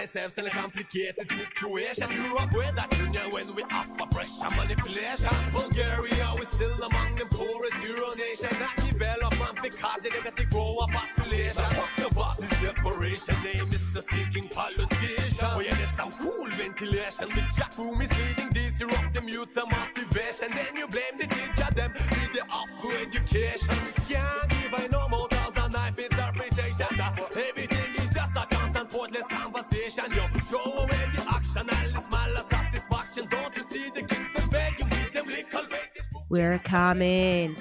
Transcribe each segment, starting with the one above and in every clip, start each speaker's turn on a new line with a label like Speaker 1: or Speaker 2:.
Speaker 1: ourselves in a complicated situation. Europe with that union when we offer pressure, manipulation. Bulgaria is still among the poorest Euro nation. That development because they never grow a population. Talk about this separation, name is the speaking politician. We need some cool ventilation. The chat room is leading disrupt the mute some motivation. Then you blame the teacher, them need the offer education. Can't give I no more thousand knife interpretation. Everything is just a constant pointless conversation. Yo, throw away the action, all this maladsatisfaction. Don't you see the kids that begging with them little faces?
Speaker 2: We're coming.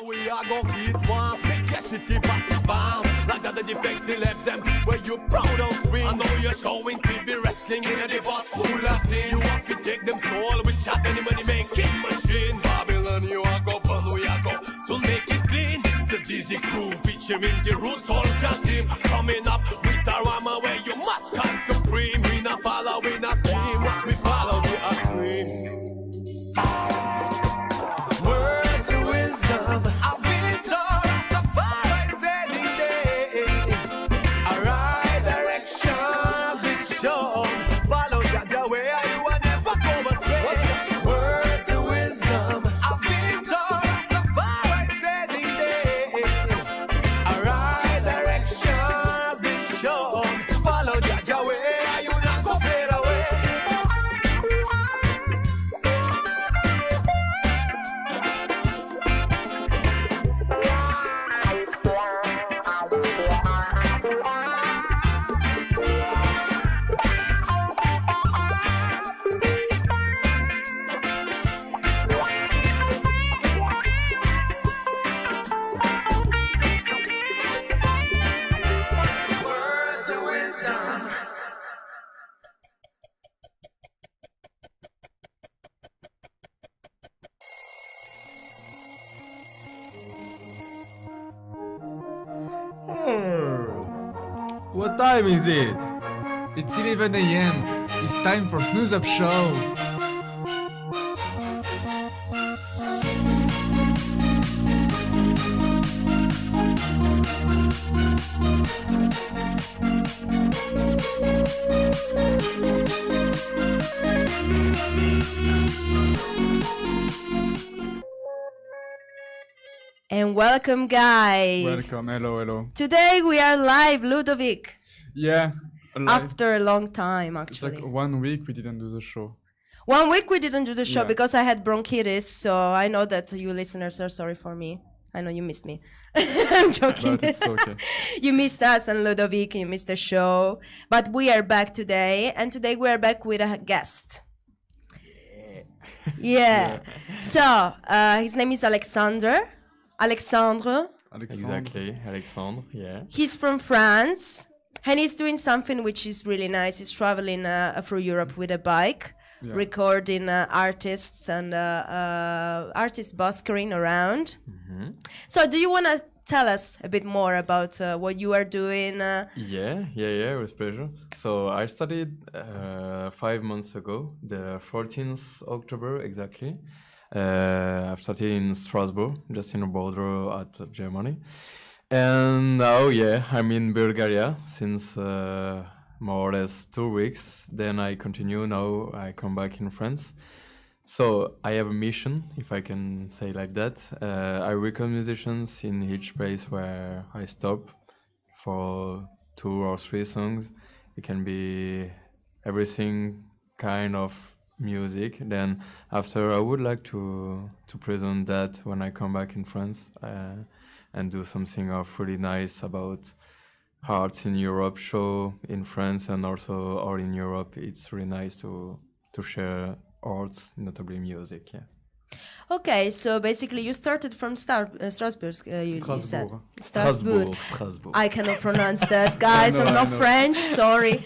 Speaker 1: We are gonna eat one, make your shitty body bounce. Like that the defects they left them where you proud on screen. I know you're showing TV wrestling in the bus full of team. You have to take them soul with chat any money making machine. Babylon, you are go, but we are go. So make it clean. It's the Dizzy crew featuring the Roots Soldier team. Coming up with our armor where you must come supreme. We not follow, we not scheme. What we follow, we are dream. I've been told the fire is standing there. A right direction has been shown. Follow Jaja where you will never go astray. Words of wisdom. I've been told the fire is standing there. A right direction has been shown. Follow Jaja where you not go fade away.
Speaker 3: What time is it?
Speaker 4: It's 11 a.m. It's time for Snooze Up Show.
Speaker 2: And welcome, guys.
Speaker 4: Welcome, hello.
Speaker 2: Today we are live, Ludovic.
Speaker 4: Yeah, alive.
Speaker 2: After a long time,
Speaker 4: It's
Speaker 2: actually.
Speaker 4: like 1 week we didn't do the show.
Speaker 2: 1 week we didn't do the show
Speaker 4: Yeah.
Speaker 2: because I had bronchitis, so I know that you listeners are sorry for me. I know you missed me. I'm joking.
Speaker 4: But it's okay.
Speaker 2: You missed us and Ludovic, you missed the show. But we are back today, and today we are back with a guest. Yeah. So, his name is Alexandre.
Speaker 4: Alexandre.
Speaker 3: Exactly, Alexandre, yeah.
Speaker 2: He's from France, and he's doing something which is really nice. He's traveling through Europe with a bike,
Speaker 4: Yeah.
Speaker 2: recording artists and artist buskering around. So do you want to tell us a bit more about what you are doing?
Speaker 3: Yeah, with pleasure. So I studied 5 months ago, the 14th October exactly. I've studied in Strasbourg, just in the border at Germany. And now, I'm in Bulgaria since more or less 2 weeks. Then I continue, now I come back in France. So I have a mission, if I can say like that. I record musicians in each place where I stop for 2 or 3 songs. It can be everything kind of music. Then after I would like to present that when I come back in France and do something of really nice about arts in Europe, show in France and also all in Europe. It's really nice to share arts, notably music, yeah.
Speaker 2: Okay, so basically you started from Strasbourg, you said.
Speaker 3: Strasbourg.
Speaker 2: I cannot pronounce that, guys.
Speaker 4: I know,
Speaker 2: I'm not
Speaker 4: I know.
Speaker 2: French, sorry.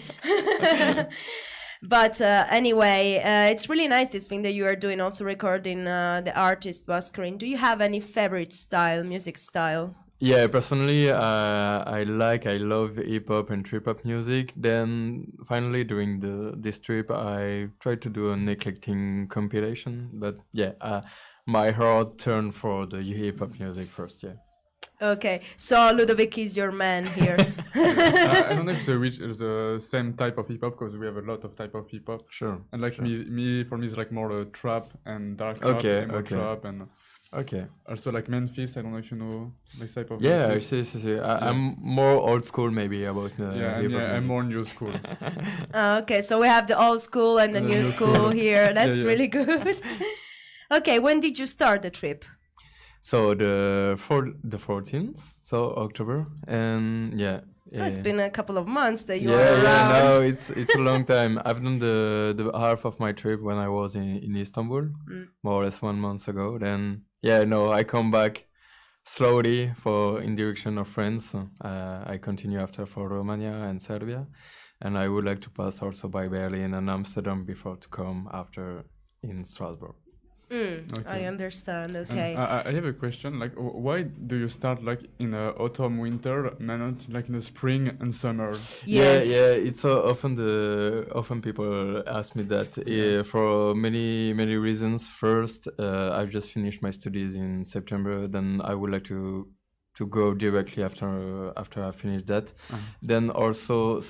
Speaker 2: But anyway, it's really nice, this thing that you are doing, also recording the artist buskering. Do you have any favorite style, music style?
Speaker 3: Yeah, personally, I love hip-hop and trip-hop music. Then finally during this trip, I tried to do an eclectic compilation. But yeah, my heart turned for the hip-hop music first, yeah.
Speaker 2: Okay, so Ludovic is your man here.
Speaker 4: I don't know if the same type of hip hop because we have a lot of type of hip hop.
Speaker 3: Sure.
Speaker 4: And like
Speaker 3: sure.
Speaker 4: for me, it's like more trap and dark trap,
Speaker 3: Okay,
Speaker 4: emo
Speaker 3: okay.
Speaker 4: trap, and
Speaker 3: Okay.
Speaker 4: also like Memphis. I don't know if you know this type of.
Speaker 3: Yeah, I
Speaker 4: Memphis.
Speaker 3: see. I'm more old school maybe about
Speaker 4: Yeah,
Speaker 3: hip-hop
Speaker 4: I'm
Speaker 3: music.
Speaker 4: more new school.
Speaker 2: Okay, so we have the old school and the
Speaker 4: The
Speaker 2: new
Speaker 4: new
Speaker 2: school
Speaker 4: school.
Speaker 2: here. That's
Speaker 4: yeah.
Speaker 2: really good. Okay, when did you start the trip?
Speaker 3: So the 14th, so October, and yeah.
Speaker 2: So it's been a couple of months that you
Speaker 3: yeah,
Speaker 2: are around.
Speaker 3: no, it's a long time. I've done the half of my trip when I was in Istanbul, more or less 1 month ago. Then I come back slowly in direction of France. I continue after for Romania and Serbia, and I would like to pass also by Berlin and Amsterdam before to come after in Strasbourg.
Speaker 2: I understand. Okay.
Speaker 4: I have a question. Like, why do you start like in autumn, winter, not like in the spring and summer?
Speaker 2: Yes.
Speaker 3: Yeah. It's often people ask me that for many reasons. First, I've just finished my studies in September. Then I would like to go directly after I finish that. Then also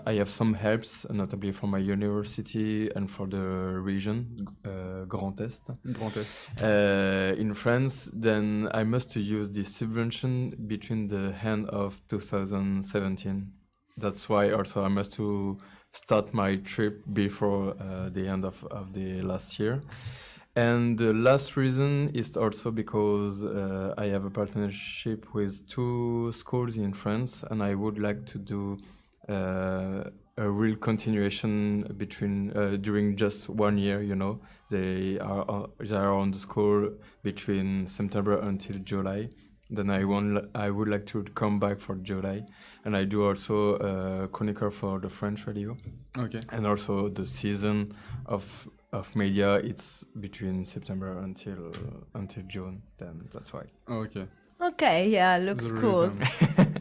Speaker 3: I have some helps, notably from my university and for the region Grand Est. In France. Then I must use this subvention between the end of 2017. That's why also I must to start my trip before the end of the last year. And the last reason is also because I have a partnership with 2 schools in France, and I would like to do a real continuation between during just 1 year. They are on the school between September until July. Then I would like to come back for July, and I do also chronicle for the French radio.
Speaker 4: Okay.
Speaker 3: And also the season of media, it's between September until June. Then that's why.
Speaker 4: Okay.
Speaker 2: Okay, yeah, looks
Speaker 4: The
Speaker 2: cool.
Speaker 4: reason.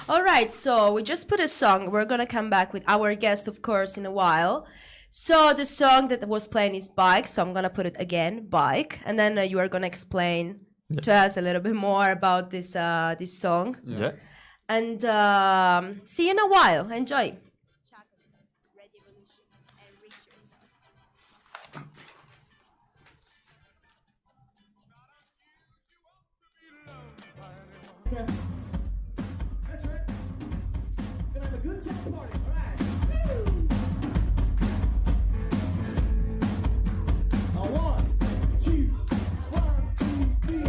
Speaker 2: All right, so we just put a song. We're gonna come back with our guest, of course, in a while. So the song that was playing is Bike, so I'm gonna put it again, Bike, and then you are gonna explain to us a little bit more about this song.
Speaker 3: Yeah.
Speaker 2: And see you in a while. Enjoy.
Speaker 1: That's right. Gonna have a good time party, all right? One, two, 3.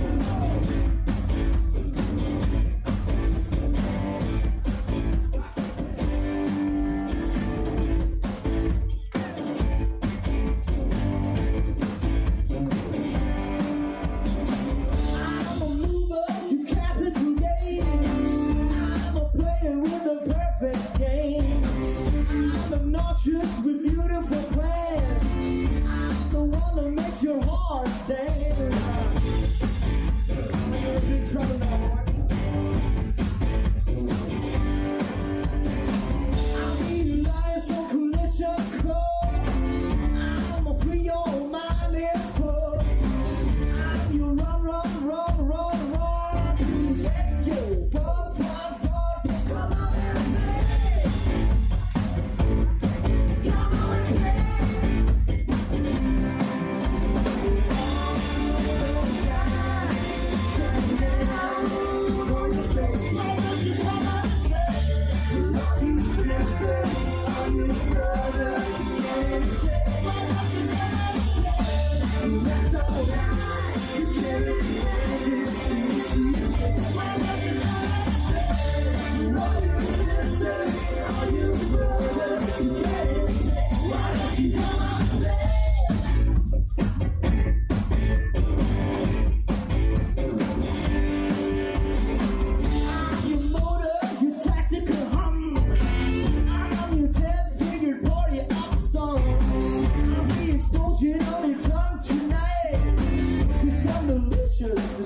Speaker 1: I'm a mover to capital gain. I'm a player with a perfect game. I'm obnoxious with beautiful plans. I'm the one that makes your heart dance. You're in big trouble now, boy. I mean, lies on collision course. I'm a free your mind and full. You run, you get your fun. Come on and play. Come on and play. Shine down on your face. Love you, sister. All your brothers can say. That's alright. You carry your motor, your tactical hum. I'm your 10-figure party up song. I'm the explosion on your tongue tonight. 'Cause I'm delicious.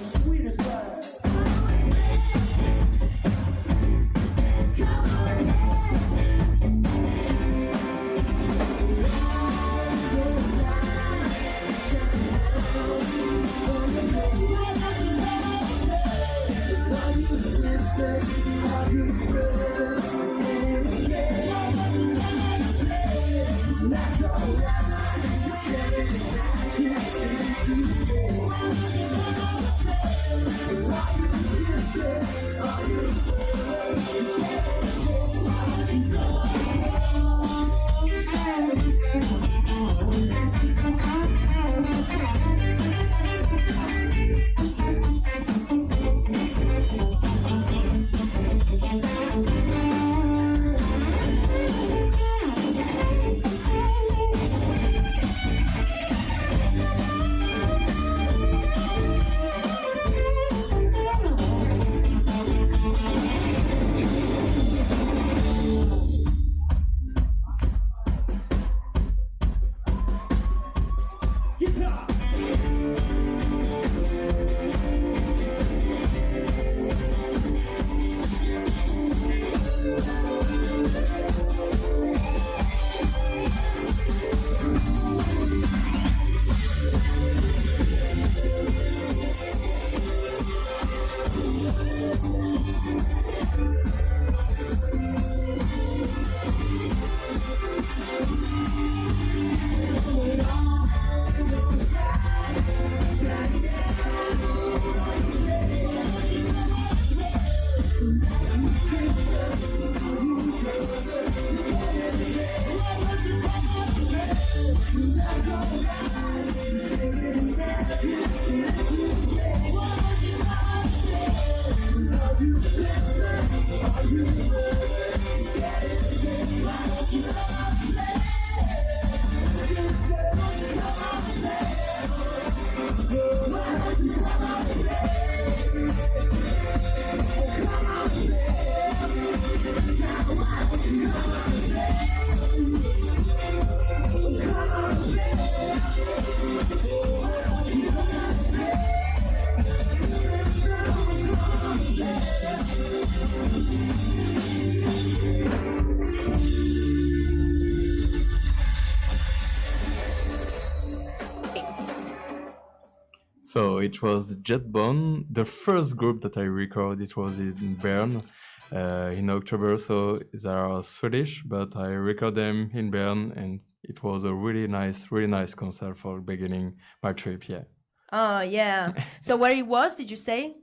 Speaker 3: So it was Jetbone, the first group that I recorded. It was in Bern in October. So they are Swedish, but I recorded them in Bern, and it was a really nice concert for beginning my trip. Yeah.
Speaker 2: Oh, yeah. So where it was, did you say?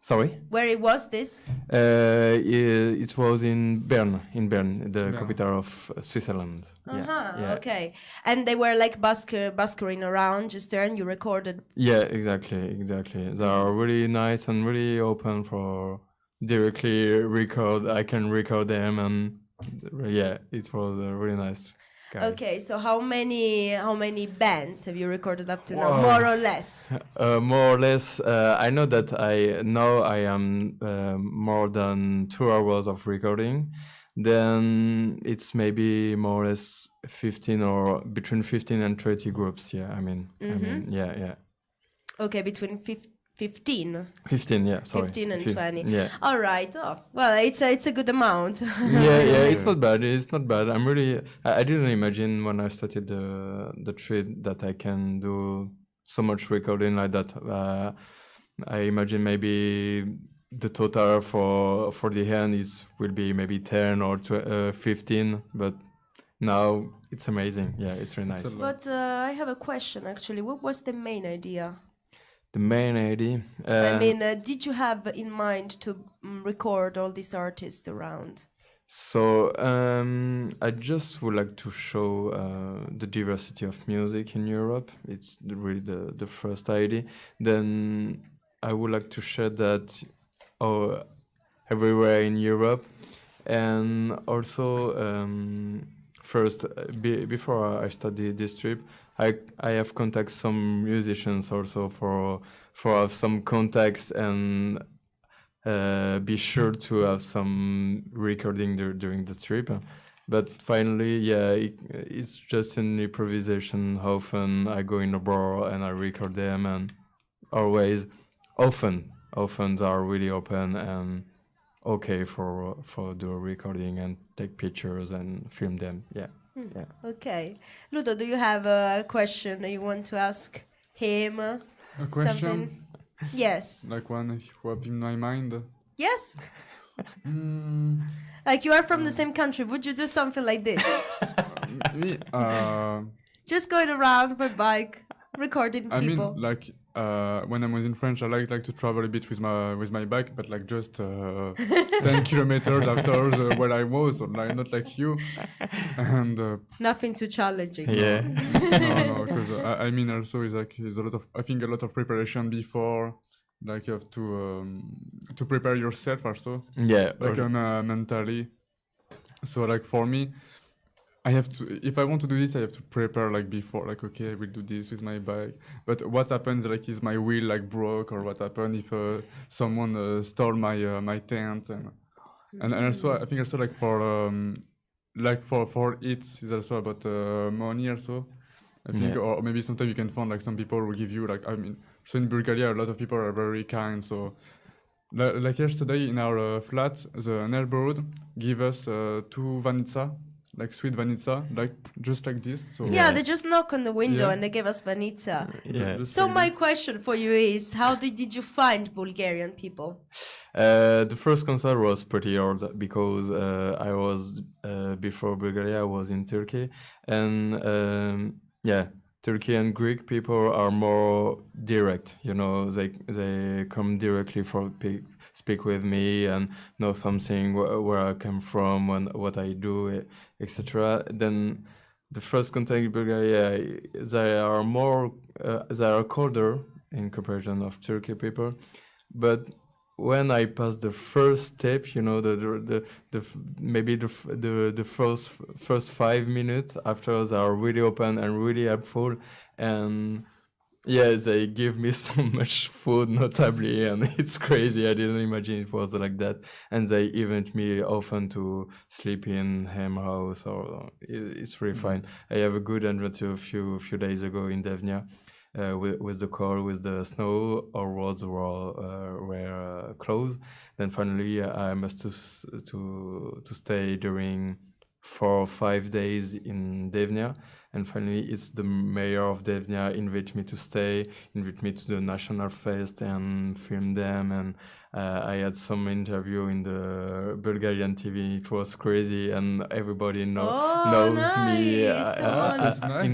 Speaker 3: Sorry.
Speaker 2: Where it was this?
Speaker 3: It was in Bern, the
Speaker 4: Bern.
Speaker 3: capital of Switzerland.
Speaker 2: Uh-huh,
Speaker 3: Yeah.
Speaker 2: okay. And they were like buskering around just there and you recorded.
Speaker 3: Yeah, exactly. They are really nice and really open for directly record. I can record them, and yeah, it was really nice. Guys.
Speaker 2: Okay, so how many bands have you recorded up to now,
Speaker 3: Wow.
Speaker 2: more or less?
Speaker 3: More or less, I know that I am more than 2 hours of recording. Then it's maybe more or less 15 or between 15 and 30 groups. Yeah, I mean, yeah.
Speaker 2: Okay, between 15.
Speaker 3: 15, yeah, sorry.
Speaker 2: 15 and 20.
Speaker 3: Yeah.
Speaker 2: All right. Oh, well, it's a good amount.
Speaker 3: yeah, it's not bad. I didn't imagine when I started the trip that I can do so much recording like that. I imagine maybe the total for the end will be maybe 10 or 15, but now it's amazing. Yeah, it's really nice.
Speaker 4: a lot.
Speaker 2: But I have a question actually. What was the main idea?
Speaker 3: The main idea.
Speaker 2: I mean, did you have in mind to record all these artists around?
Speaker 3: So I just would like to show the diversity of music in Europe. It's really the first idea. Then I would like to share that everywhere in Europe, and also first before I studied this trip, I have contact some musicians also for have some contacts and be sure to have some recording during the trip. But finally, yeah, it's just an improvisation. Often I go in a bar and I record them, and often they are really open and okay for do a recording and take pictures and film them. Yeah. Yeah.
Speaker 2: Okay. Ludo, do you have a question that you want to ask him?
Speaker 4: A question?
Speaker 2: Something? Yes.
Speaker 4: Like one who up in my mind.
Speaker 2: Yes? Like you are from the same country. Would you do something like this?
Speaker 4: Me,
Speaker 2: Just going around by bike, recording
Speaker 4: I
Speaker 2: people.
Speaker 4: mean, like when I was in France, I like to travel a bit with my bike, but like just 10 kilometers after where I was, or like not like you. And
Speaker 2: Nothing too challenging.
Speaker 3: Yeah.
Speaker 4: no, because I mean also is like there's a lot of preparation before. Like you have to prepare yourself also.
Speaker 3: Yeah.
Speaker 4: Like mentally. So like for me, I have to, if I want to do this, I have to prepare like before, like, okay, I will do this with my bike. But what happens, like, is my wheel like broke, or what happened if someone stole my tent, and also I think also like for it is also about money also. I think,
Speaker 3: Yeah.
Speaker 4: or maybe sometimes you can find like some people will give you like, I mean, so in Bulgaria a lot of people are very kind. So like yesterday in our flat, the neighborhood give us 2 vanitsa. Like sweet vanitsa, like just like this. So
Speaker 2: Yeah, they just knock on the window
Speaker 4: Yeah.
Speaker 2: and they give us vanitsa.
Speaker 3: Yeah.
Speaker 4: just
Speaker 2: So
Speaker 4: like
Speaker 2: my
Speaker 4: this.
Speaker 2: question for you is, how did you find Bulgarian people?
Speaker 3: The first concert was pretty hard because I was before Bulgaria, I was in Turkey, and yeah, Turkey and Greek people are more direct. You know, they come directly for speak with me and know something where I come from and what I do, etc. Then the first contact in Bulgaria, they are more they are colder in comparison of Turkey people, but when I passed the first step, you know, maybe the first 5 minutes after, they are really open and really helpful, and yeah, they give me so much food, notably, and it's crazy. I didn't imagine it was like that, and they invite me often to sleep in him house, or it's really fine. I have a good adventure a few days ago in Devnya. With the cold, with the snow, our roads were closed. Then finally, I must to stay during 4 or 5 days in Devnya, And finally, it's the mayor of Devnya invite me to stay, invite me to the National Fest and film them. And I had some interview in the Bulgarian TV. It was crazy, and everybody knows me
Speaker 2: nice. Come on.
Speaker 4: It's nice,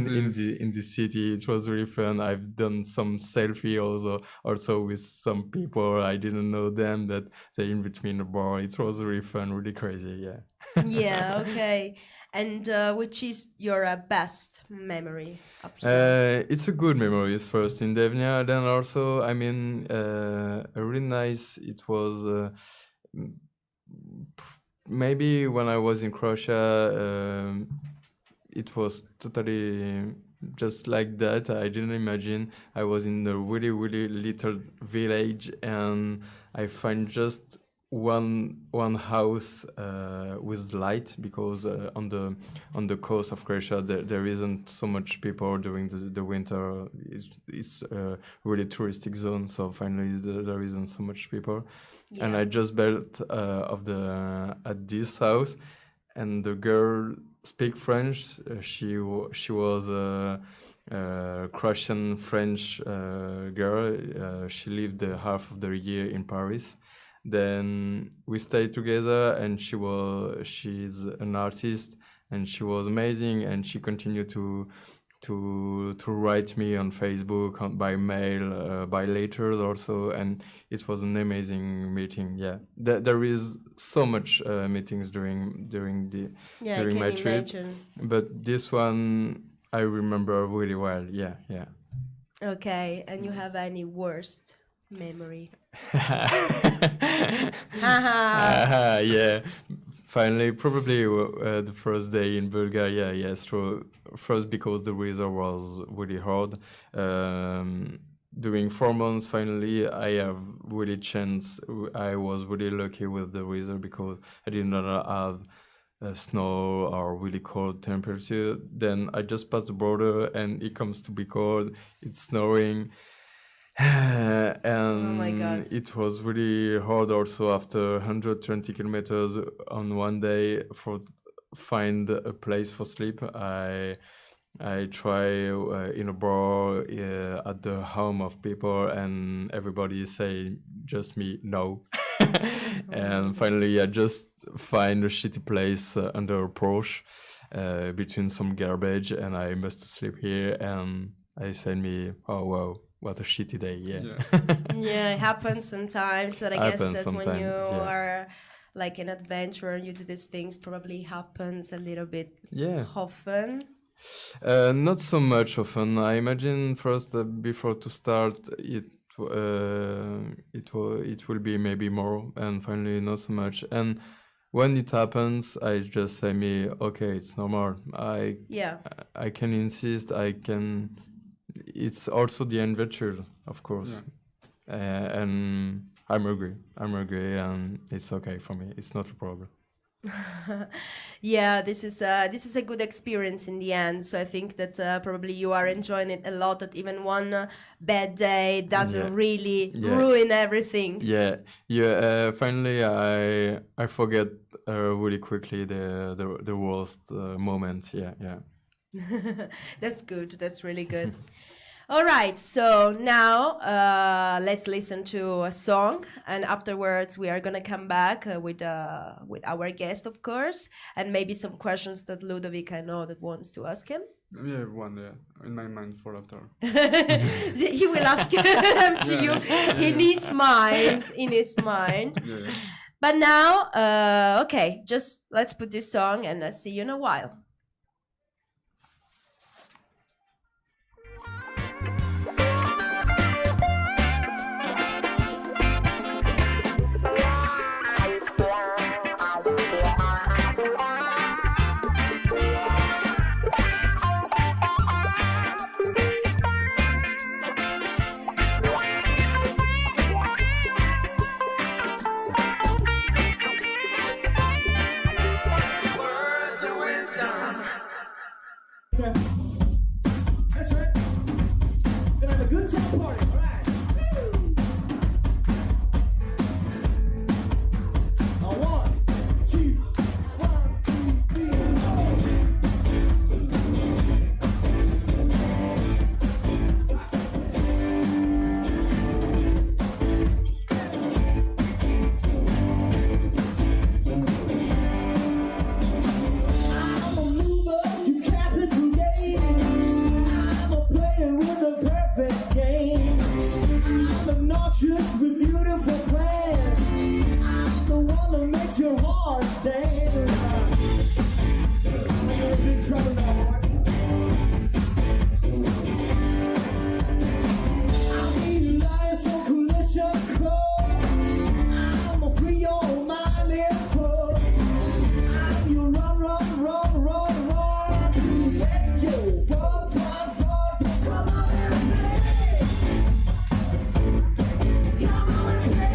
Speaker 3: in the city. It was really fun. I've done some selfie also with some people. I didn't know them, that they invite me in a bar. It was really fun, really crazy. Yeah.
Speaker 2: Yeah, okay. And which is your best memory up to now?
Speaker 3: It's a good memory first in Devnya. Then also, I mean, a really nice. It was maybe when I was in Croatia. It was totally just like that. I didn't imagine. I was in a really, really little village, and I find just one house with light, because on the coast of Croatia there isn't so much people during the winter. It's a really touristic zone, so finally there isn't so much people. And I just built at this house, and the girl speak French. She was a Croatian French girl. She lived half of the year in Paris. Then we stayed together, and she's an artist, and she was amazing, and she continued to write me on Facebook, by mail, by letters also, and it was an amazing meeting. Yeah, there is so much meetings during my trip, but this one I remember really well. Yeah.
Speaker 2: Okay, and you have any worst memory?
Speaker 3: Yeah, finally, probably the first day in Bulgaria. Yes, first because the weather was really hard. During 4 months, finally, I have really chance. I was really lucky with the weather, because I did not have snow or really cold temperature. Then I just passed the border, and it comes to be cold. It's snowing. And
Speaker 2: oh my God.
Speaker 3: It was really hard also after 120 kilometers on one day for find a place for sleep. I try in a bar at the home of people, and everybody say just me no. And finally I just find a shitty place under a Porsche between some garbage, and I must sleep here. And I said me, oh wow, what a shitty day.
Speaker 2: Yeah, it happens sometimes, but I guess that when you are like an adventurer, you do these things, probably happens a little bit often.
Speaker 3: Not so much often. I imagine first before to start it will be maybe more, and finally not so much. And when it happens, I just say me, okay, it's normal. I can insist. I can. It's also the adventure, of course, and I'm agree, and it's okay for me. It's not a problem.
Speaker 2: Yeah, this is a good experience in the end. So I think that probably you are enjoying it a lot. That even one bad day doesn't really ruin everything.
Speaker 3: Finally, I forget really quickly the worst moment. Yeah.
Speaker 2: That's good. That's really good. All right, so now let's listen to a song, and afterwards we are gonna come back with our guest, of course, and maybe some questions that Ludovic, I know, that wants to ask him.
Speaker 4: Yeah, one in my mind for after.
Speaker 2: He will ask them to you in his mind.
Speaker 4: Yeah.
Speaker 2: But now, okay, just let's put this song, and I'll see you in a while.
Speaker 1: Words of wisdom.
Speaker 5: just with beautiful plan. I'm the one that makes your heart dance. I'm in big trouble now, boy. I need lions on collision course. I'm a free your mind and full. I'm your run to get you fun. Come on and play. Come on and play.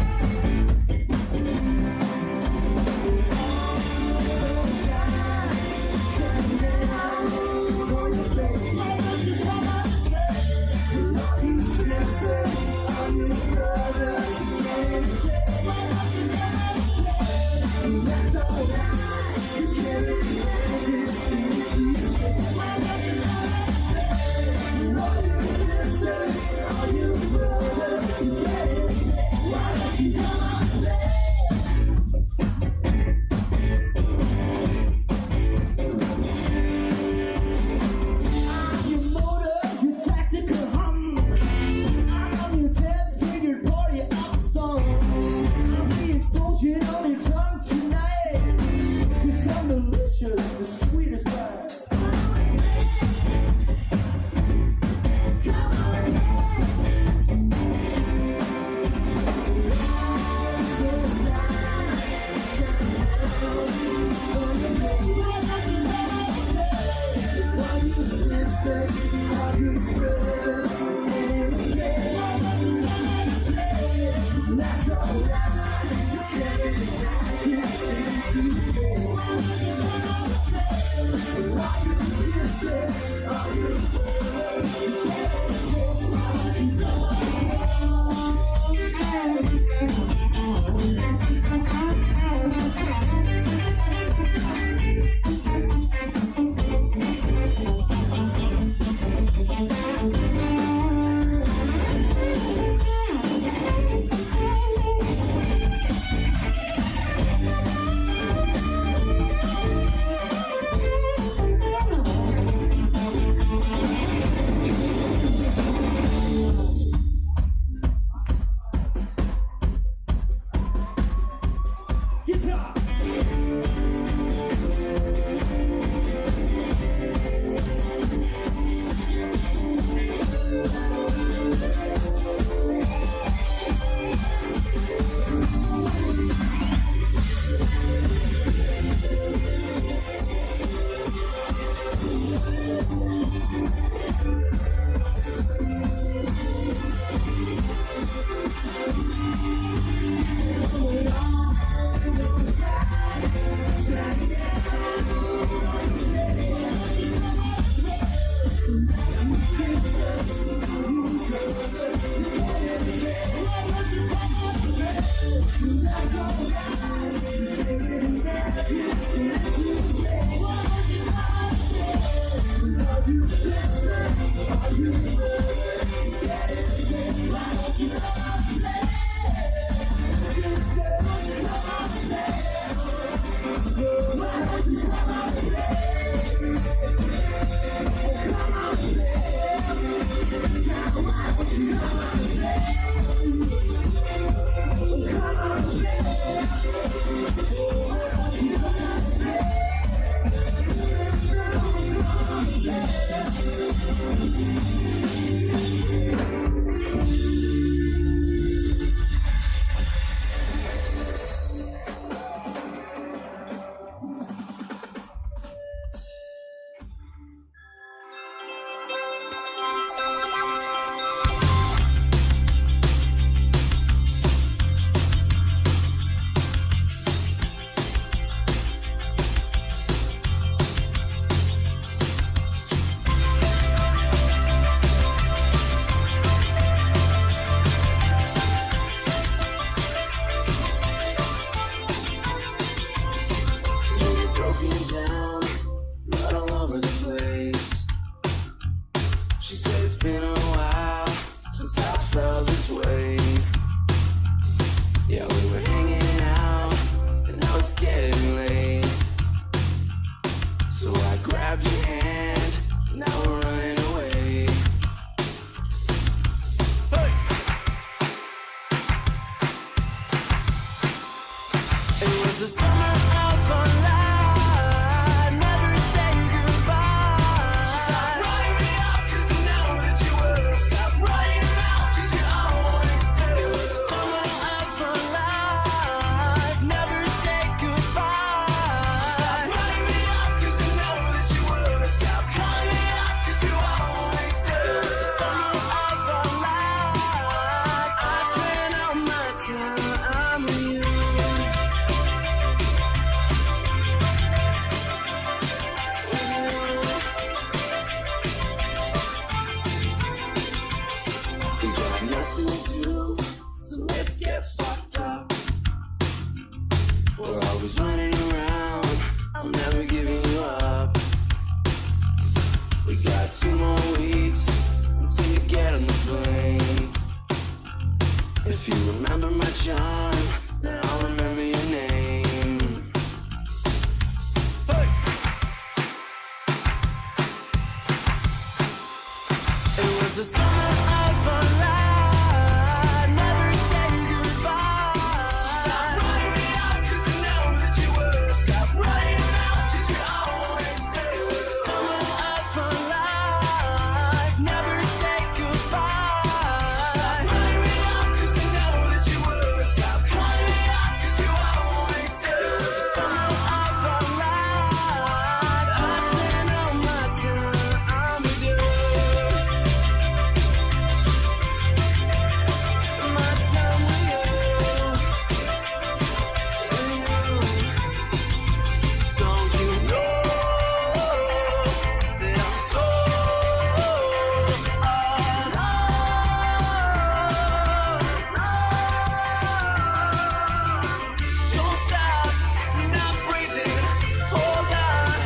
Speaker 6: If you remember my charm, then I'll remember your name. It was the summer of our life. Never say goodbye. Stop writing me out 'cause I know that you would. Stop writing me out 'cause you always do. It was the summer of our life. Never say goodbye. Stop writing me out 'cause I know that you would. Stop crying me out 'cause you always do. It was the summer of our life. I spent all my time with you. My time with you. Don't you know that I'm so alive? Don't stop, not breathing. Hold on,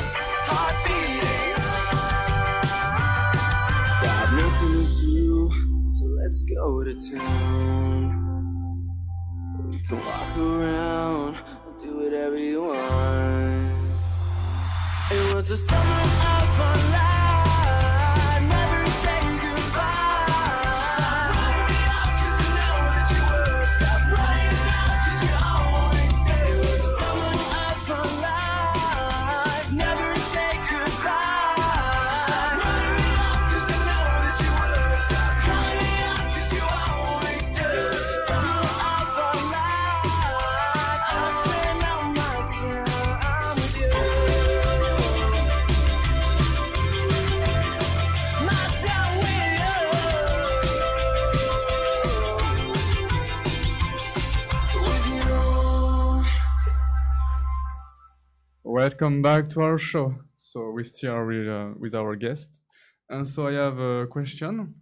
Speaker 6: heart beating. Got nothing to do, so let's go to town. We can walk around, we'll do whatever you want. It was the summer of our life. Never say goodbye. Stop writing me out 'cause I know that you would. Stop writing me out 'cause you always do. It was the summer of our life. Never say goodbye. Stop writing me out 'cause I know that you would. Stop crying me out 'cause you always do. It was the summer of our life. I spent all my time with you. My time with you. With you.
Speaker 4: Welcome back to our show. So we still are with our guest, and so I have a question.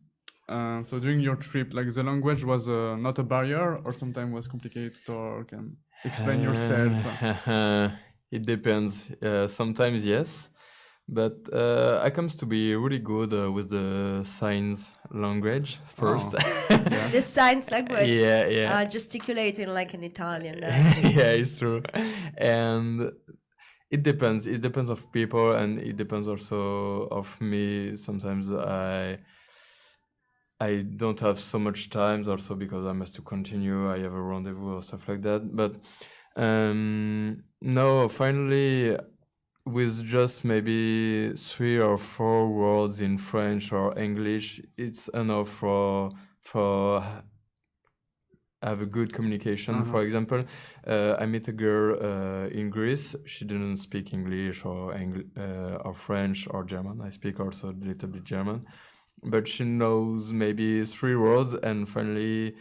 Speaker 4: So during your trip, like the language was not a barrier, or sometimes was complicated to talk and explain yourself.
Speaker 3: It depends. Sometimes yes, but I comes to be really good with the signs language first.
Speaker 2: The signs language.
Speaker 3: Yeah.
Speaker 2: Gesticulating like in Italian.
Speaker 3: Yeah, it's true. And it depends. It depends of people, and it depends also of me. Sometimes I don't have so much time, also because I must to continue. I have a rendezvous or stuff like that. But no, finally, with just maybe 3 or 4 words in French or English, it's enough for have a good communication. For example, I met a girl in Greece. She didn't speak English or French or German. I speak also a little bit German, but she knows maybe 3 words. And finally,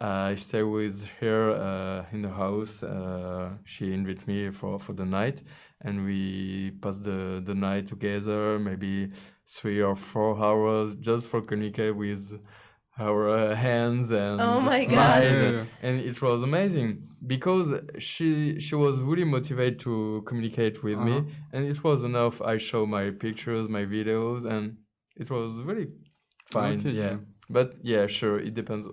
Speaker 3: I stay with her in the house. She invited me for the night, and we pass the night together, maybe 3 or 4 hours just for communicate with our hands and
Speaker 2: Oh my God.
Speaker 3: smiles,
Speaker 4: Yeah.
Speaker 3: and it was amazing because she was really motivated to communicate with me, and it was enough. I show my pictures, my videos, and it was really fine.
Speaker 4: Okay,
Speaker 3: Yeah.
Speaker 4: yeah.
Speaker 3: But yeah, sure, it depends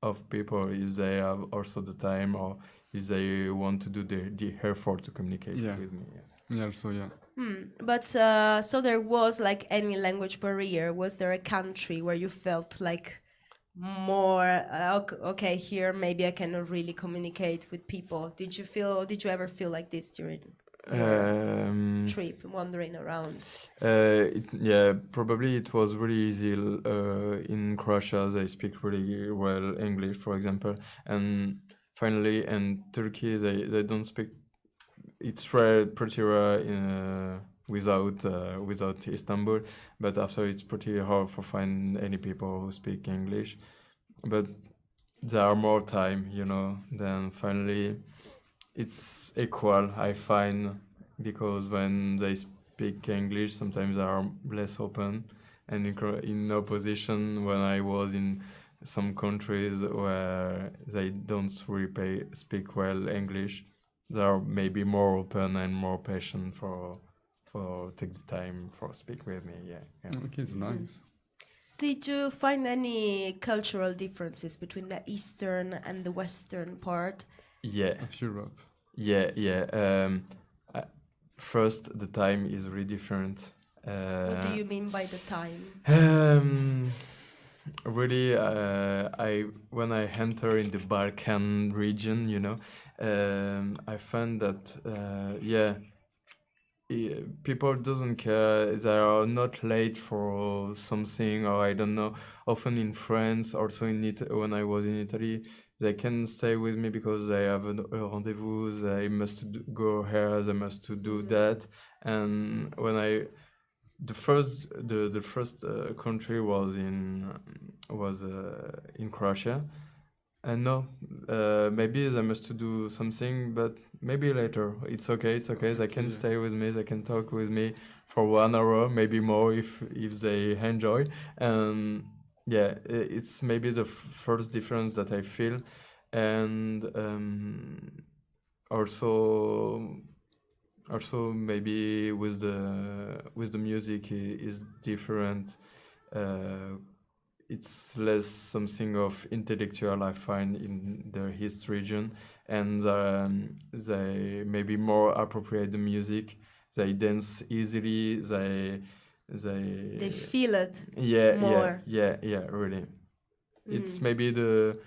Speaker 3: of people if they have also the time or if they want to do the effort to communicate
Speaker 4: Yeah.
Speaker 3: with me. Yeah.
Speaker 4: Yeah, also, yeah.
Speaker 2: But so there was like any language barrier? Was there a country where you felt like more okay, here maybe I cannot really communicate with people? Did you ever feel like this during trip, wandering around?
Speaker 3: Yeah, probably it was really easy in Croatia. They speak really well English, for example, and finally in Turkey they don't speak. It's rare, pretty rare without Istanbul, but after it's pretty hard for find any people who speak English. But there are more time, then finally it's equal, I find, because when they speak English, sometimes they are less open, and in opposition, when I was in some countries where they don't really speak well English, they are maybe more open and more patient for take the time for speak with me. Yeah.
Speaker 4: Okay, it's nice.
Speaker 2: Did you find any cultural differences between the eastern and the western part?
Speaker 3: Yeah,
Speaker 4: Of Europe.
Speaker 3: yeah. Uh, First, the time is really different.
Speaker 2: What do you mean by the time?
Speaker 3: Um, Really, I when I enter in the Balkan region, I find that people doesn't care. They are not late for something, or I don't know. Often in France, also when I was in Italy, they can stay with me because they have a rendezvous. They must go here. They must to do that. And when the first country was in Croatia, and no, maybe they must to do something, but maybe later. It's okay. It's okay. They can stay with me. They can talk with me for 1 hour, maybe more if they enjoy. And yeah, it's maybe the first difference that I feel, and also maybe with the music is different. It's less something of intellectual, I find, in the East region, and they maybe more appropriate the music. They dance easily. They
Speaker 2: Feel it
Speaker 3: yeah
Speaker 2: more.
Speaker 3: yeah really. It's maybe the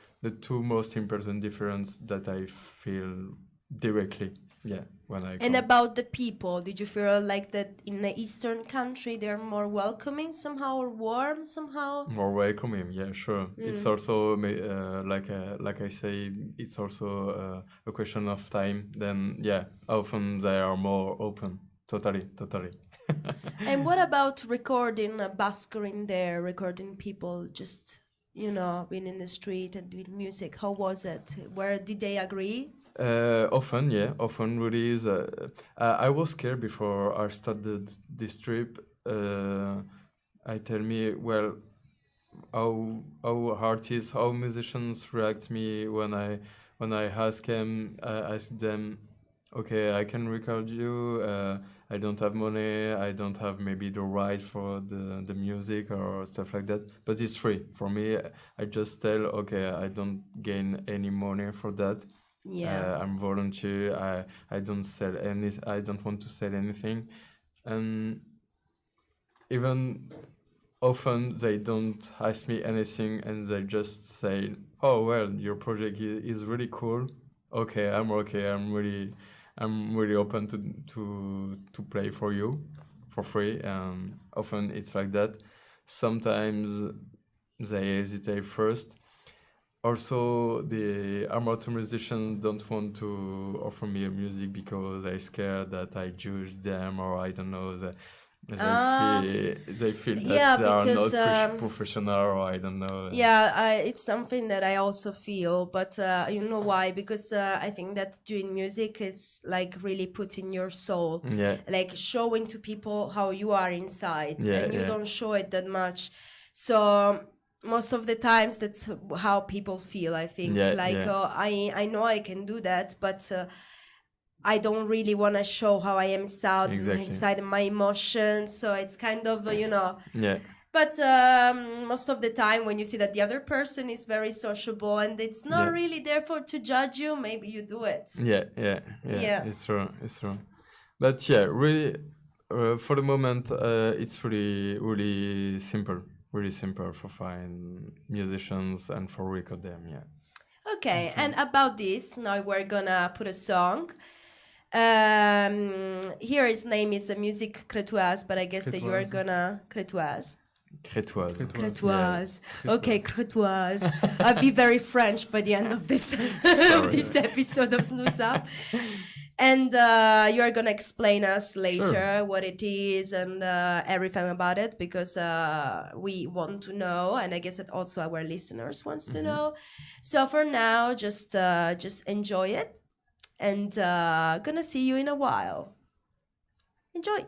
Speaker 3: two most important difference that I feel directly. Yeah, when I
Speaker 2: And
Speaker 3: come.
Speaker 2: about the people, did you feel like that in the eastern country they're more welcoming somehow or warm somehow?
Speaker 3: More welcoming, yeah, sure. It's also like I say, it's also a question of time. Then yeah, often they are more open. Totally.
Speaker 2: And what about recording buskering there, recording people just, being in the street and doing music? How was it? Where did they agree?
Speaker 3: Often, yeah, often really is. I was scared before I started this trip. I tell me, well, how artists, how musicians react me when I ask them, okay, I can record you. I don't have money. I don't have maybe the right for the music or stuff like that. But it's free for me. I just tell, okay, I don't gain any money for that.
Speaker 2: Yeah.
Speaker 3: I'm volunteer. I don't sell any. I don't want to sell anything, and even often they don't ask me anything, and they just say, "Oh well, your project is really cool. Okay, I'm okay. I'm really open to play for you for free." Often it's like that. Sometimes they hesitate first. Also, the amateur musicians don't want to offer me a music because they're scared that I judge them, or I don't know, they feel that
Speaker 2: yeah,
Speaker 3: they are
Speaker 2: because,
Speaker 3: not professional, or I don't know.
Speaker 2: Yeah, it's something that I also feel, but you know why? Because I think that doing music is like really putting your soul,
Speaker 3: Yeah,
Speaker 2: like showing to people how you are inside,
Speaker 3: Yeah,
Speaker 2: and you
Speaker 3: yeah.
Speaker 2: don't show it that much. So most of the times that's how people feel, I think.
Speaker 3: Yeah,
Speaker 2: Like,
Speaker 3: yeah.
Speaker 2: I know I can do that, but I don't really want to show how I am
Speaker 3: Exactly.
Speaker 2: inside my emotions. So it's kind of,
Speaker 3: Yeah,
Speaker 2: but most of the time, when you see that the other person is very sociable and it's not
Speaker 3: Yeah.
Speaker 2: really there for to judge you, maybe you do it.
Speaker 3: yeah.
Speaker 2: Yeah.
Speaker 3: It's true. But yeah, really, for the moment, it's really simple. Really simple for find musicians and for record them. Yeah.
Speaker 2: Okay, and about this, now we're gonna put a song. Here his name is Musique Crétoise, but I guess that you are
Speaker 4: Crétoise.
Speaker 2: gonna Crétoise.
Speaker 3: Crétoise.
Speaker 2: Crétoise. Okay, Crétoise. I'll be very French by the end of this this episode of Snooze Up. And you are gonna explain us later what it is and everything about it, because we want to know, and I guess that also our listeners wants to know. So for now, just enjoy it, and gonna see you in a while. Enjoy.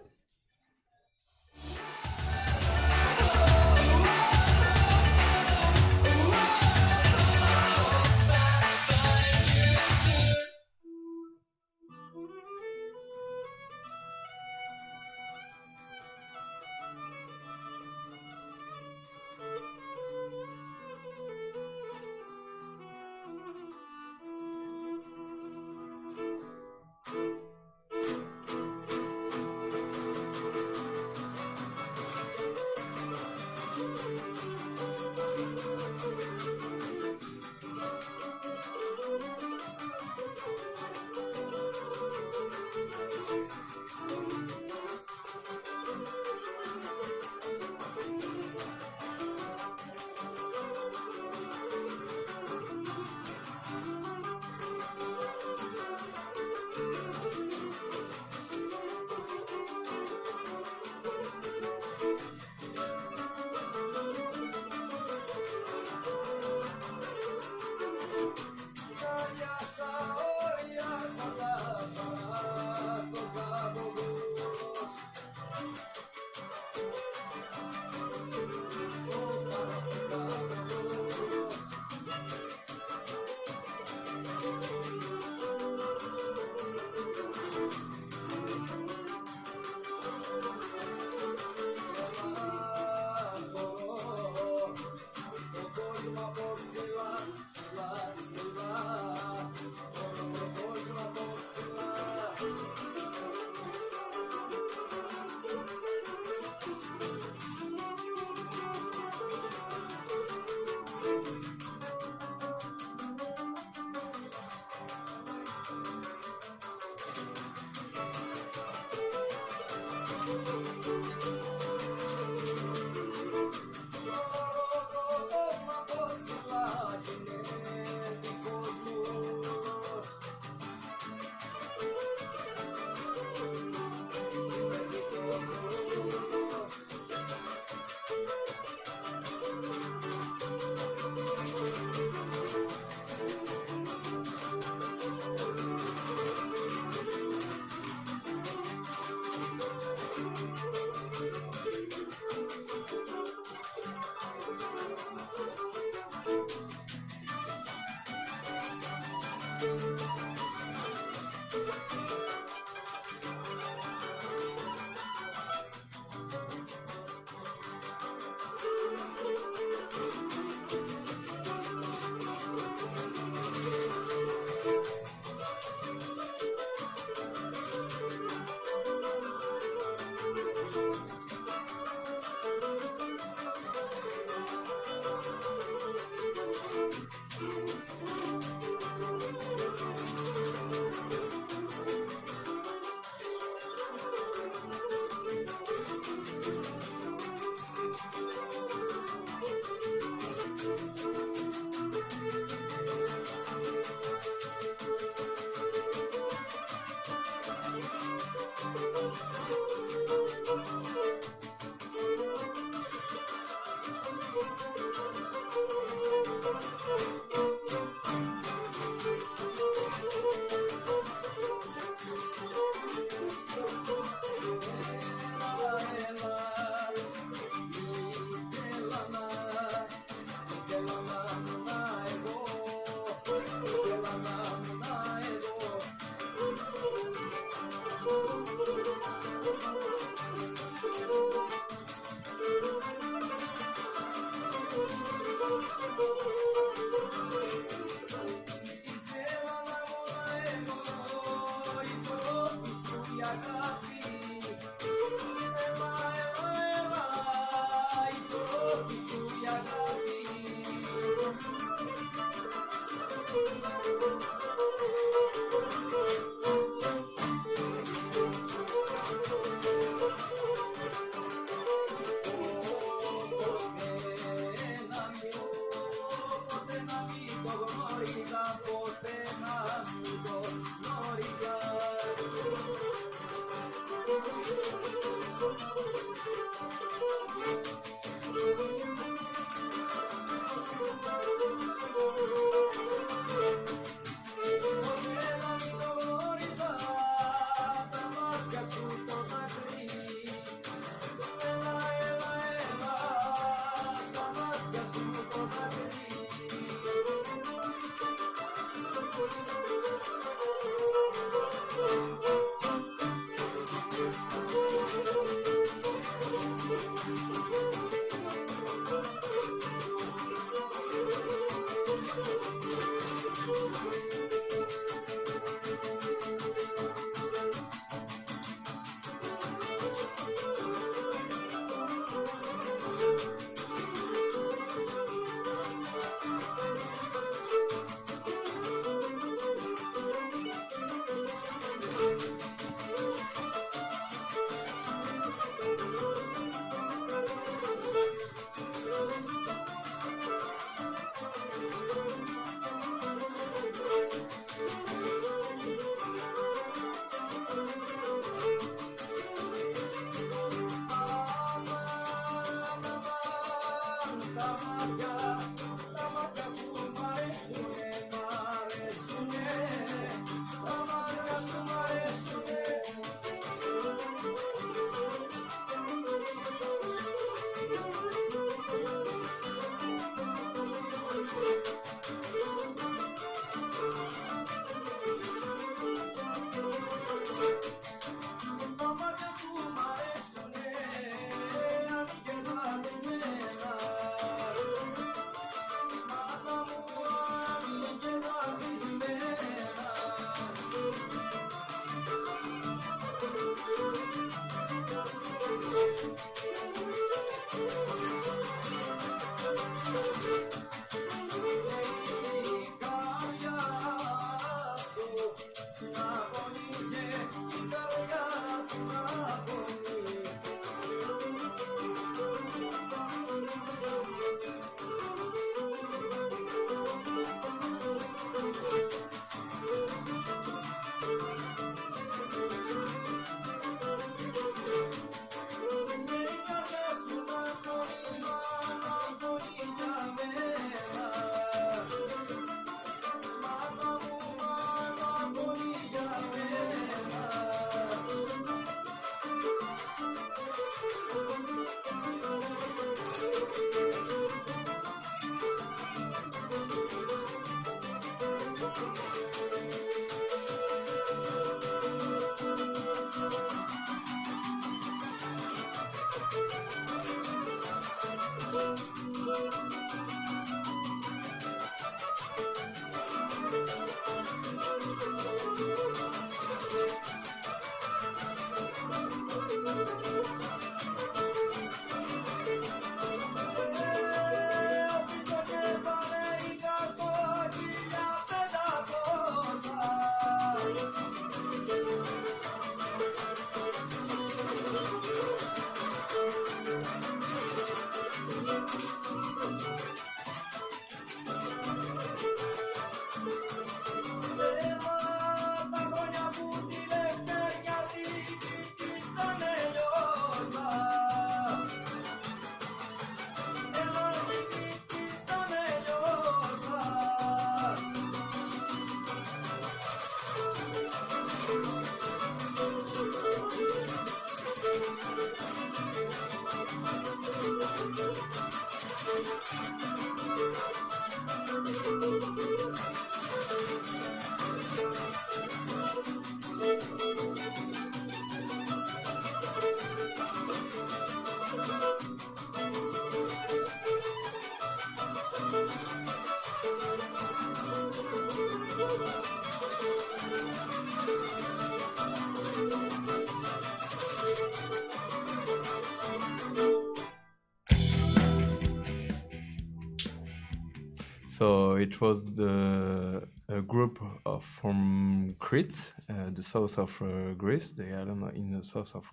Speaker 3: So it was a group from Crete, the south of Greece, the island in the south of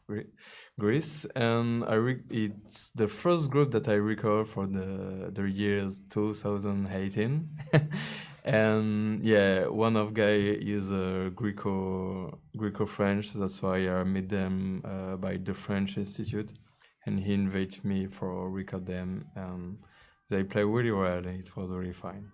Speaker 3: Greece, and it's the first group that I recall for the years 2018. And yeah, one of guy is Greco-French. That's why I met them by the French Institute, and he invited me for record them, and they play really well. It was really fine.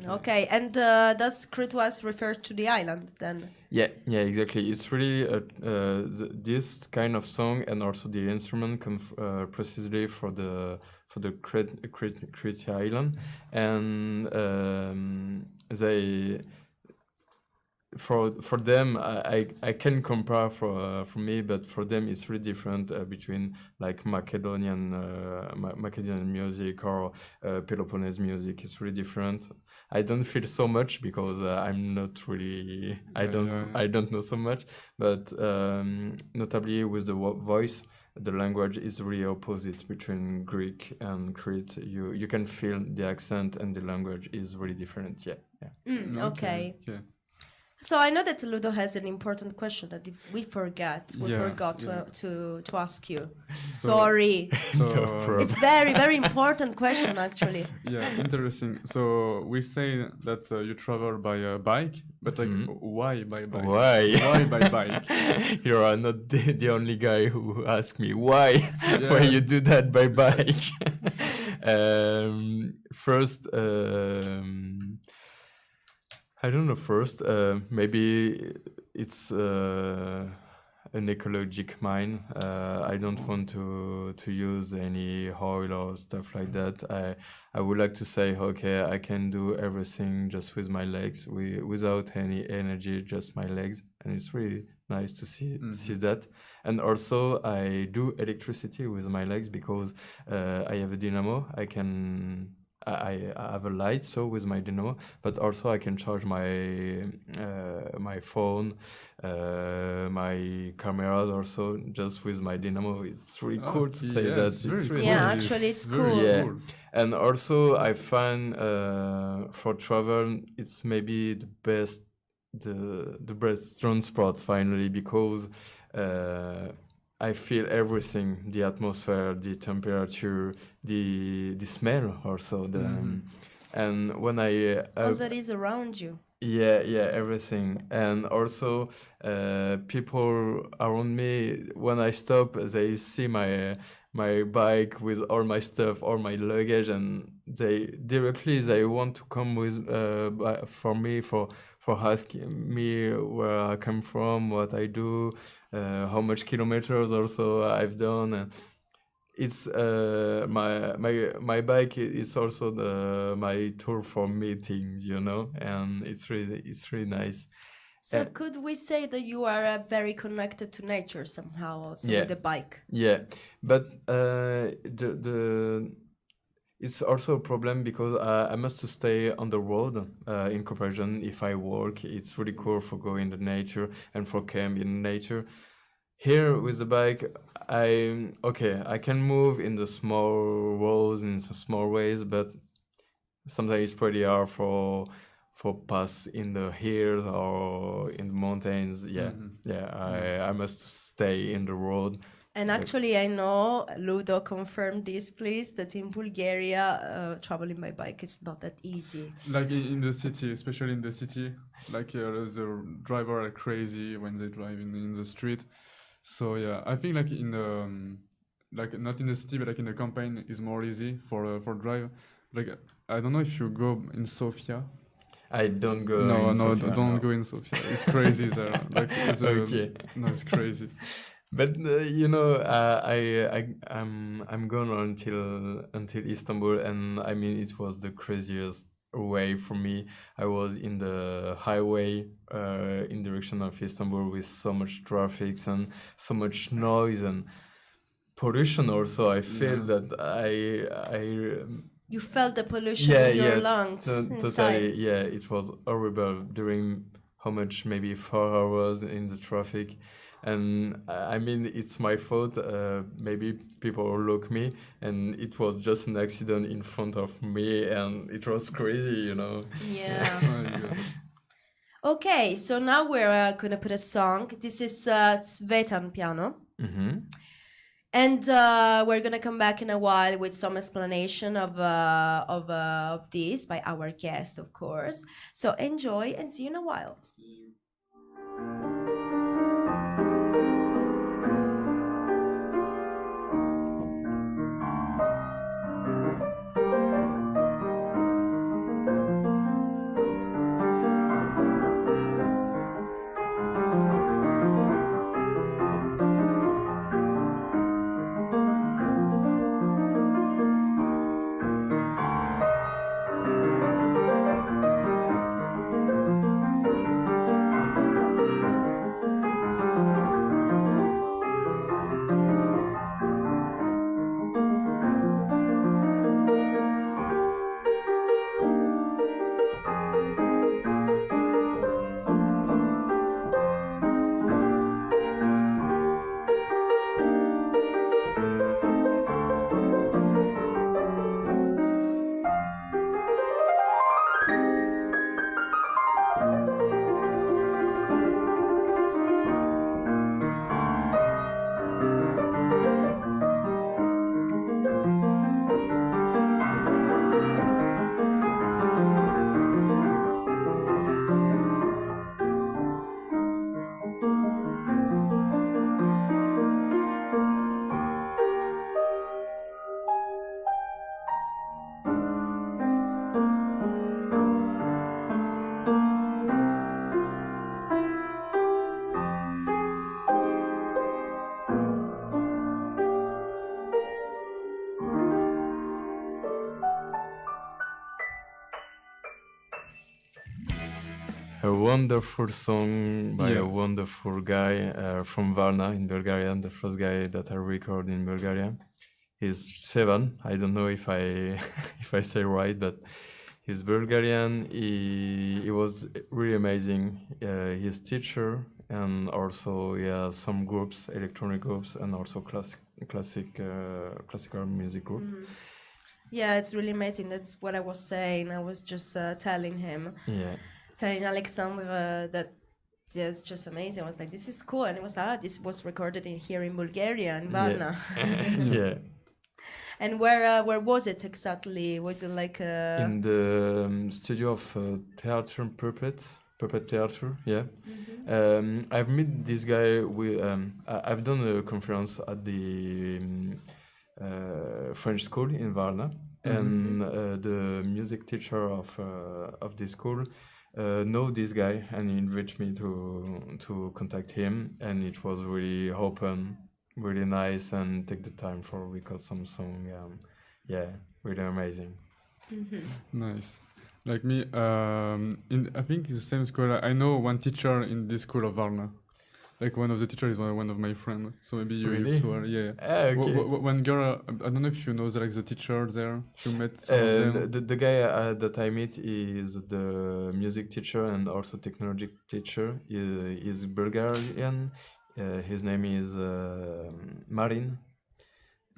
Speaker 2: Okay, and does Crete was referred to the island then?
Speaker 3: Yeah, exactly. It's really this kind of song, and also the instrument come precisely for the Crete island, and they for them I can compare for me, but for them it's really different between like Macedonian music or Peloponnese music. It's really different. I don't feel so much because I'm not really I don't know so much, but notably with the voice, the language is really opposite between Greek and Crete. You can feel the accent, and the language is really different. Yeah.
Speaker 2: Okay. So I know that Ludo has an important question that we forgot to ask you. Sorry.
Speaker 4: So,
Speaker 3: No problem.
Speaker 2: It's very, very important question actually.
Speaker 4: yeah, interesting. So we say that you travel by bike, but like why by bike?
Speaker 3: Why?
Speaker 4: Why by bike?
Speaker 3: You are not the only guy who asked me why you do that by bike. First, I don't know. First, maybe it's an ecologic mine. I don't want to use any oil or stuff like that. I would like to say, okay, I can do everything just with my legs, without any energy, just my legs, and it's really nice to see that. And also, I do electricity with my legs because I have a dynamo. I have a light, so with my dynamo, but also I can charge my my phone, my cameras also just with my dynamo. It's really cool to say that.
Speaker 4: It's really cool.
Speaker 2: Yeah, actually it's cool.
Speaker 3: Yeah. And also I find for travel it's maybe the best transport finally, because I feel everything: the atmosphere, the temperature, the smell, also and when I
Speaker 2: All that is around you.
Speaker 3: yeah, everything. And also people around me, when I stop, they see my bike with all my stuff, all my luggage, and they want to come with for me for asking me where I come from, what I do, how much kilometers also I've done. And it's my bike is also my tool for meetings, and it's really nice.
Speaker 2: So could we say that you are very connected to nature somehow also with the bike?
Speaker 3: Yeah, but it's also a problem because I must stay on the road. In comparison, if I walk, it's really cool for going in the nature and for camp in nature. Here with the bike, I can move in the small roads, in the small ways, but sometimes it's pretty hard for pass in the hills or in the mountains. I must stay in the road.
Speaker 2: And actually, I know Ludo confirmed this, please, that in Bulgaria, traveling by bike is not that easy.
Speaker 4: Like in the city, especially in the city, like the driver are crazy when they drive in the street. So yeah, I think like in the like not in the city, but like in the campaign is more easy for drive. Like I don't know if you go in Sofia.
Speaker 3: I don't go.
Speaker 4: Don't go in Sofia. It's crazy there. Like
Speaker 3: Okay.
Speaker 4: No, it's crazy.
Speaker 3: But I'm gone until Istanbul, and I mean it was the craziest way for me. I was in the highway in direction of Istanbul with so much traffic and so much noise and pollution. Also, I feel that
Speaker 2: You felt the pollution in your lungs
Speaker 3: totally.
Speaker 2: inside.
Speaker 3: Yeah, it was horrible during how much, maybe 4 hours in the traffic. And I mean, it's my fault. Maybe people look me, and it was just an accident in front of me, and it was crazy, you know.
Speaker 2: Yeah.
Speaker 4: Oh, yeah.
Speaker 2: Okay, so now we're gonna put a song. This is Svetan piano. And we're gonna come back in a while with some explanation of this by our guest, of course. So enjoy and see you in a while.
Speaker 3: A wonderful song by a
Speaker 4: Yes.
Speaker 3: wonderful guy from Varna in Bulgaria, the first guy that I record in Bulgaria. He's 7. I don't know if I if I say right, but he's Bulgarian. He was really amazing. He's teacher and also some groups, electronic groups, and also classical music group.
Speaker 2: Yeah, it's really amazing. That's what I was saying. I was just telling him,
Speaker 3: Yeah.
Speaker 2: telling Alexandre that yeah, it's just amazing. I was like, this is cool. And it was like, this was recorded here in Bulgaria, in Varna.
Speaker 3: Yeah.
Speaker 2: And where was it exactly? Was it like
Speaker 3: In the studio of Theater Puppet Theater, yeah. I've met this guy. I've done a conference at the French school in Varna, and the music teacher of this school know this guy and he invited me to contact him, and it was really open, really nice, and take the time for record some song. Yeah, really amazing.
Speaker 4: Nice. Like me, I think it's the same school. I know one teacher in this school of Varna. Like one of the teachers is one of my friends. So maybe you
Speaker 3: Really?
Speaker 4: two are, yeah.
Speaker 3: Okay.
Speaker 4: One girl, I don't know if you know like the teacher there. You met some of them.
Speaker 3: The guy that I meet is the music teacher and also technology teacher. Is Bulgarian. His name is Marin.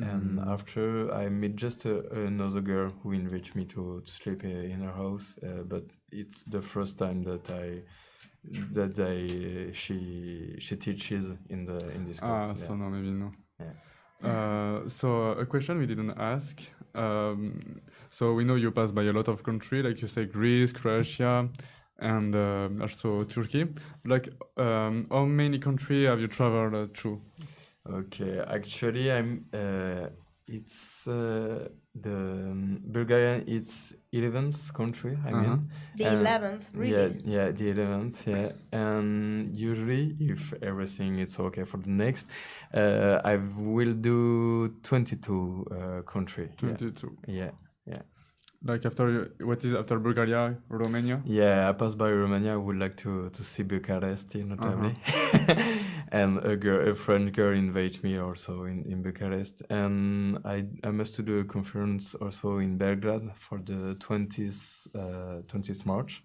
Speaker 3: And after I meet just another girl who invited me to sleep in her house, but it's the first time that she teaches in this school.
Speaker 4: So no, maybe no.
Speaker 3: Yeah.
Speaker 4: So a question we didn't ask. So we know you pass by a lot of countries, like you say Greece, Croatia, and also Turkey. Like, how many countries have you traveled through?
Speaker 3: Okay, actually, it's the Bulgarian. It's 11th country. I mean,
Speaker 2: the 11th, really?
Speaker 3: Yeah, the 11th. Yeah, and usually, if everything is okay for the next, I will do 22 country.
Speaker 4: 22.
Speaker 3: Yeah.
Speaker 4: Like after Bulgaria, Romania?
Speaker 3: Yeah, I passed by Romania. I would like to see Bucharest, notably. And a French girl invited me also in Bucharest. And I must do a conference also in Belgrade for the 20th March.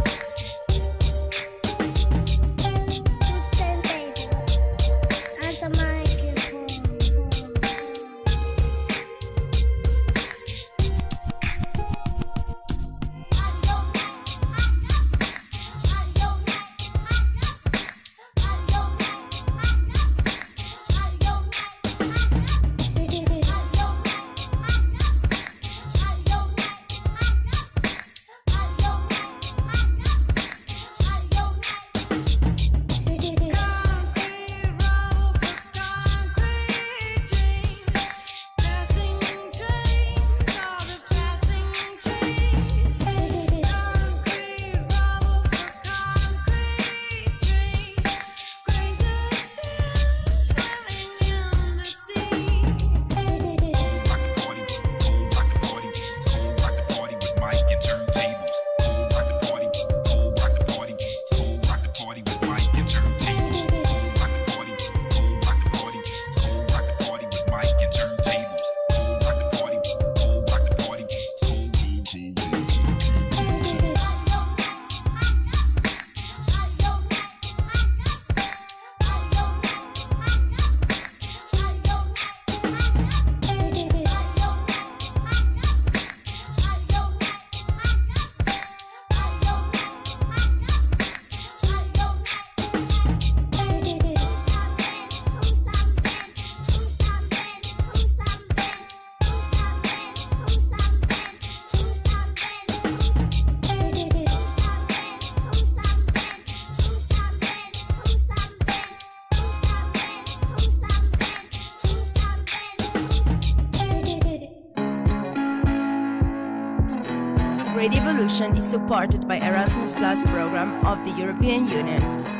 Speaker 7: And the microphone.
Speaker 2: Great Evolution is supported by Erasmus Plus program of the European Union.